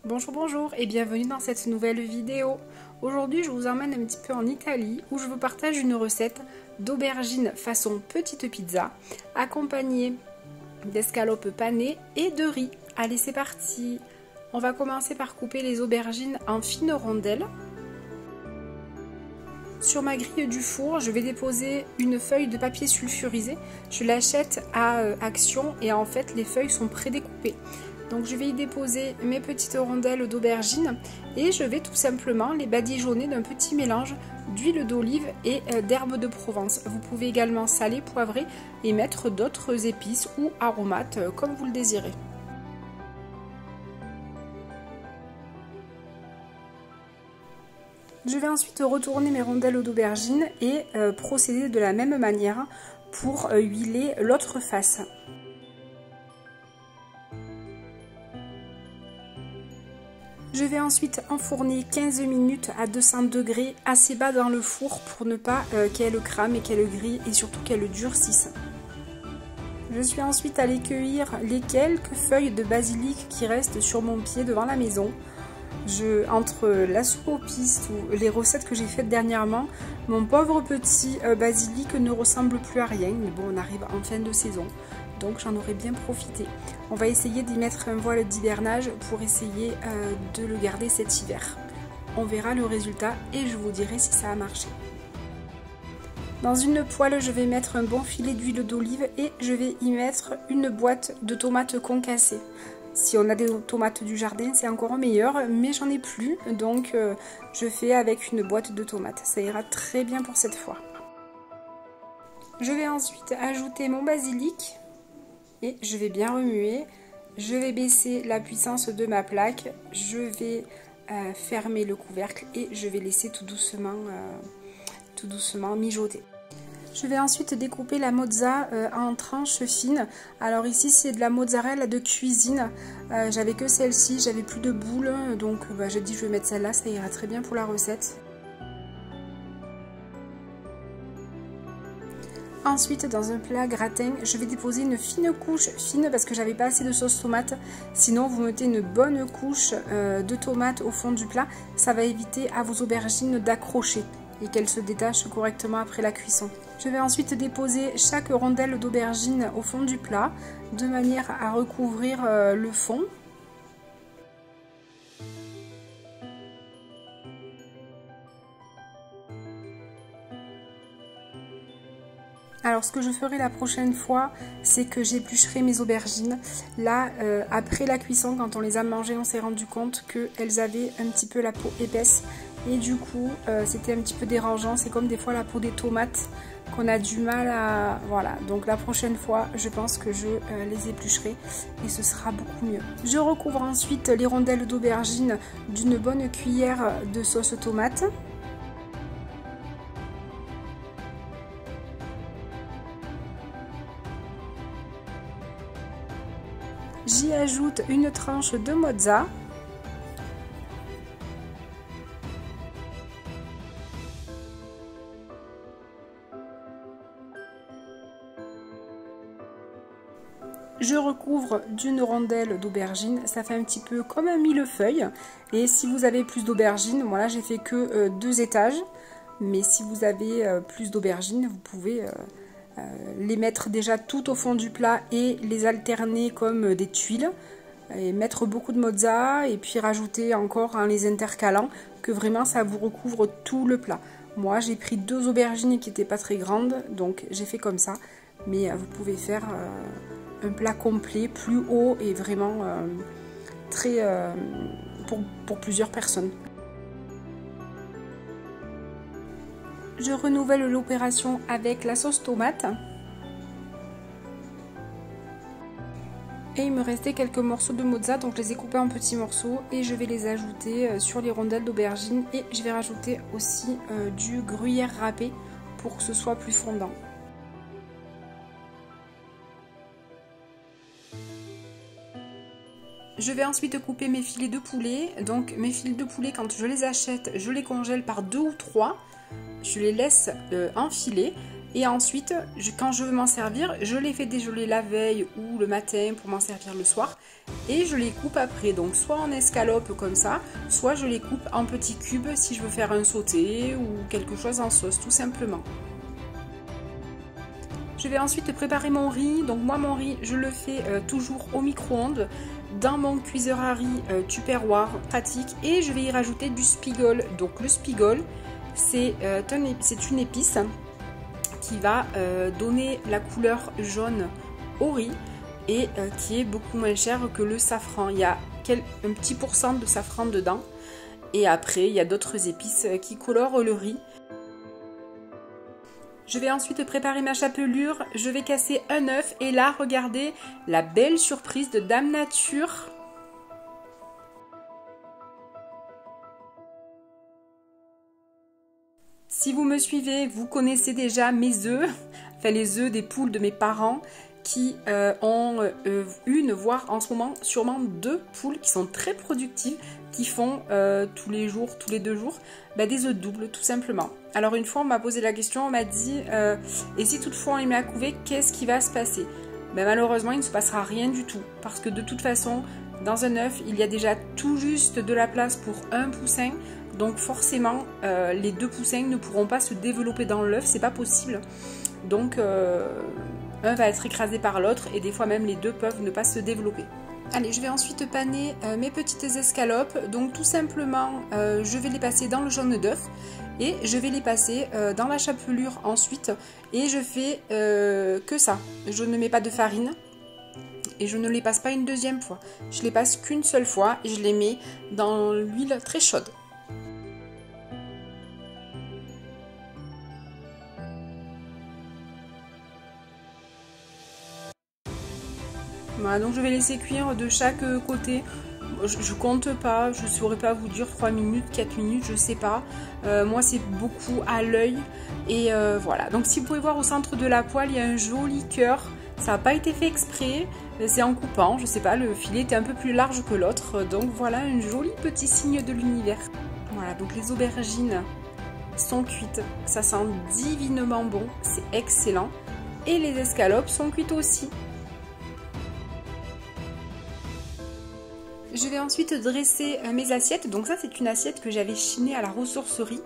Bonjour et bienvenue dans cette nouvelle vidéo. Aujourd'hui je vous emmène un petit peu en Italie où je vous partage une recette d'aubergines façon petite pizza accompagnée d'escalopes panées et de riz. Allez, c'est parti! On va commencer par couper les aubergines en fines rondelles. Sur ma grille du four, je vais déposer une feuille de papier sulfurisé. Je l'achète à Action et en fait les feuilles sont prédécoupées. Donc je vais y déposer mes petites rondelles d'aubergines et je vais tout simplement les badigeonner d'un petit mélange d'huile d'olive et d'herbes de Provence. Vous pouvez également saler, poivrer et mettre d'autres épices ou aromates comme vous le désirez. Je vais ensuite retourner mes rondelles d'aubergines et procéder de la même manière pour huiler l'autre face. Je vais ensuite enfourner 15 minutes à 200 degrés assez bas dans le four pour ne pas qu'elle crame et qu'elle grille et surtout qu'elle durcisse. Je suis ensuite allée cueillir les quelques feuilles de basilic qui restent sur mon pied devant la maison. Entre la soupe aux pistes ou les recettes que j'ai faites dernièrement, mon pauvre petit basilic ne ressemble plus à rien. Mais bon, on arrive en fin de saison, donc j'en aurais bien profité. On va essayer d'y mettre un voile d'hivernage pour essayer de le garder cet hiver. On verra le résultat et je vous dirai si ça a marché. Dans une poêle, je vais mettre un bon filet d'huile d'olive et je vais y mettre une boîte de tomates concassées. Si on a des tomates du jardin, c'est encore meilleur, mais j'en ai plus, donc je fais avec une boîte de tomates. Ça ira très bien pour cette fois. Je vais ensuite ajouter mon basilic et je vais bien remuer. Je vais baisser la puissance de ma plaque, je vais fermer le couvercle et je vais laisser tout doucement mijoter. Je vais ensuite découper la mozza en tranches fines. Alors ici c'est de la mozzarella de cuisine. J'avais que celle-ci, j'avais plus de boules, donc j'ai dit je vais mettre celle-là, ça ira très bien pour la recette. Ensuite, dans un plat gratin, je vais déposer une fine couche, fine parce que j'avais pas assez de sauce tomate. Sinon, vous mettez une bonne couche de tomate au fond du plat. Ça va éviter à vos aubergines d'accrocher et qu'elles se détachent correctement après la cuisson. Je vais ensuite déposer chaque rondelle d'aubergine au fond du plat de manière à recouvrir le fond. Alors ce que je ferai la prochaine fois, c'est que j'éplucherai mes aubergines. Là, après la cuisson, quand on les a mangées, on s'est rendu compte qu'elles avaient un petit peu la peau épaisse. Et du coup, c'était un petit peu dérangeant. C'est comme des fois la peau des tomates qu'on a du mal à... Voilà, donc la prochaine fois, je pense que je les éplucherai et ce sera beaucoup mieux. Je recouvre ensuite les rondelles d'aubergine d'une bonne cuillère de sauce tomate. J'y ajoute une tranche de mozza. Je recouvre d'une rondelle d'aubergine, ça fait un petit peu comme un millefeuille. Et si vous avez plus d'aubergines, moi là j'ai fait que 2 étages. Mais si vous avez plus d'aubergines, vous pouvez les mettre déjà tout au fond du plat et les alterner comme des tuiles. Et mettre beaucoup de mozza et puis rajouter encore en les intercalant que vraiment ça vous recouvre tout le plat. Moi j'ai pris 2 aubergines qui n'étaient pas très grandes, donc j'ai fait comme ça. Mais vous pouvez faire un plat complet, plus haut et vraiment très pour plusieurs personnes. Je renouvelle l'opération avec la sauce tomate. Et il me restait quelques morceaux de mozza, donc je les ai coupés en petits morceaux et je vais les ajouter sur les rondelles d'aubergine. Et je vais rajouter aussi du gruyère râpé pour que ce soit plus fondant. Je vais ensuite couper mes filets de poulet. Donc mes filets de poulet, quand je les achète, je les congèle par 2 ou 3. Je les laisse enfiler Et ensuite, quand je veux m'en servir, je les fais dégeler la veille ou le matin pour m'en servir le soir. Et je les coupe après, donc soit en escalope comme ça, soit je les coupe en petits cubes si je veux faire un sauté ou quelque chose en sauce, tout simplement. Je vais ensuite préparer mon riz. Donc moi, mon riz, je le fais toujours au micro-ondes dans mon cuiseur à riz Tupperware pratique. Et je vais y rajouter du spigol. Donc le spigol, c'est une épice qui va donner la couleur jaune au riz et qui est beaucoup moins cher que le safran. Il y a un petit pourcent de safran dedans et après il y a d'autres épices qui colorent le riz. Je vais ensuite préparer ma chapelure, je vais casser un œuf et là regardez la belle surprise de Dame Nature. Si vous me suivez, vous connaissez déjà mes œufs, enfin les œufs des poules de mes parents qui ont une, voire en ce moment sûrement 2 poules qui sont très productives, qui font tous les jours, tous les 2 jours, des œufs doubles tout simplement. Alors une fois on m'a posé la question, on m'a dit et si toutefois on les met à couver, qu'est-ce qui va se passer? Malheureusement il ne se passera rien du tout parce que de toute façon dans un œuf il y a déjà tout juste de la place pour un poussin. Donc forcément, les 2 poussins ne pourront pas se développer dans l'œuf, c'est pas possible. Donc un va être écrasé par l'autre et des fois même les 2 peuvent ne pas se développer. Allez, je vais ensuite paner mes petites escalopes. Donc tout simplement, je vais les passer dans le jaune d'œuf et je vais les passer dans la chapelure ensuite. Et je fais que ça. Je ne mets pas de farine. Et je ne les passe pas une deuxième fois. Je les passe qu'une seule fois et je les mets dans l'huile très chaude. Voilà, donc je vais laisser cuire de chaque côté. Je compte pas, je ne saurais pas vous dire 3 minutes, 4 minutes, je sais pas. Moi c'est beaucoup à l'œil. Et voilà, donc si vous pouvez voir au centre de la poêle, il y a un joli cœur. Ça n'a pas été fait exprès, c'est en coupant, je sais pas, le filet était un peu plus large que l'autre. Donc voilà, un joli petit signe de l'univers. Voilà, donc les aubergines sont cuites, ça sent divinement bon, c'est excellent. Et les escalopes sont cuites aussi. Je vais ensuite dresser mes assiettes. Donc ça c'est une assiette que j'avais chinée à la ressourcerie.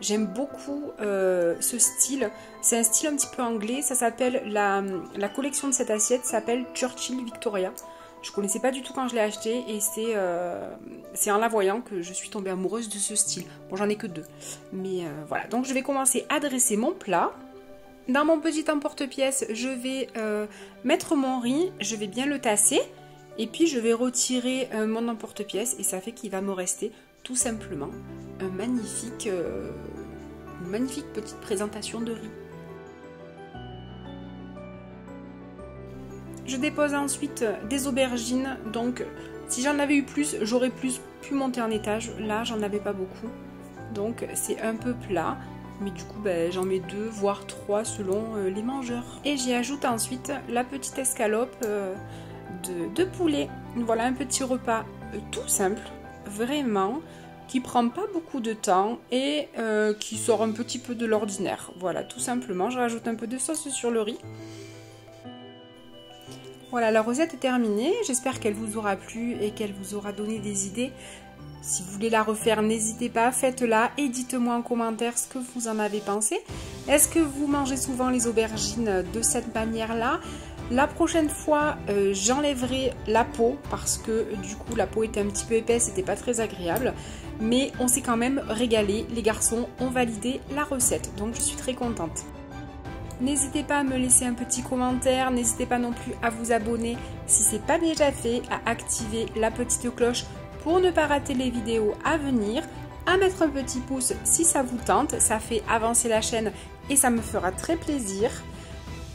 J'aime beaucoup ce style. C'est un style un petit peu anglais. Ça s'appelle la collection de cette assiette s'appelle Churchill Victoria. Je ne connaissais pas du tout quand je l'ai acheté et c'est en la voyant que je suis tombée amoureuse de ce style. Bon, j'en ai que 2. Mais voilà, donc je vais commencer à dresser mon plat. Dans mon petit emporte-pièce, je vais mettre mon riz. Je vais bien le tasser. Et puis je vais retirer mon emporte-pièce et ça fait qu'il va me rester tout simplement une magnifique petite présentation de riz. Je dépose ensuite des aubergines. Donc si j'en avais eu plus, j'aurais pu monter en étage. Là j'en avais pas beaucoup. Donc c'est un peu plat. Mais du coup j'en mets 2 voire 3 selon les mangeurs. Et j'y ajoute ensuite la petite escalope de poulet. Voilà un petit repas tout simple, vraiment, qui prend pas beaucoup de temps et qui sort un petit peu de l'ordinaire. Voilà, tout simplement, je rajoute un peu de sauce sur le riz. Voilà, la recette est terminée. J'espère qu'elle vous aura plu et qu'elle vous aura donné des idées. Si vous voulez la refaire, n'hésitez pas, faites-la et dites-moi en commentaire ce que vous en avez pensé. Est-ce que vous mangez souvent les aubergines de cette manière-là ? La prochaine fois, j'enlèverai la peau parce que du coup la peau était un petit peu épaisse, c'était pas très agréable. Mais on s'est quand même régalé, les garçons ont validé la recette, donc je suis très contente. N'hésitez pas à me laisser un petit commentaire, n'hésitez pas non plus à vous abonner si ce n'est pas déjà fait, à activer la petite cloche pour ne pas rater les vidéos à venir, à mettre un petit pouce si ça vous tente, ça fait avancer la chaîne et ça me fera très plaisir.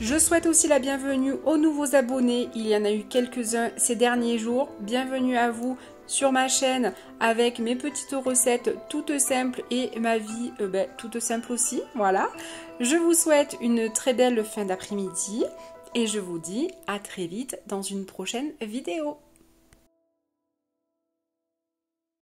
Je souhaite aussi la bienvenue aux nouveaux abonnés, il y en a eu quelques-uns ces derniers jours. Bienvenue à vous sur ma chaîne avec mes petites recettes toutes simples et ma vie toute simple aussi. Voilà, je vous souhaite une très belle fin d'après-midi et je vous dis à très vite dans une prochaine vidéo.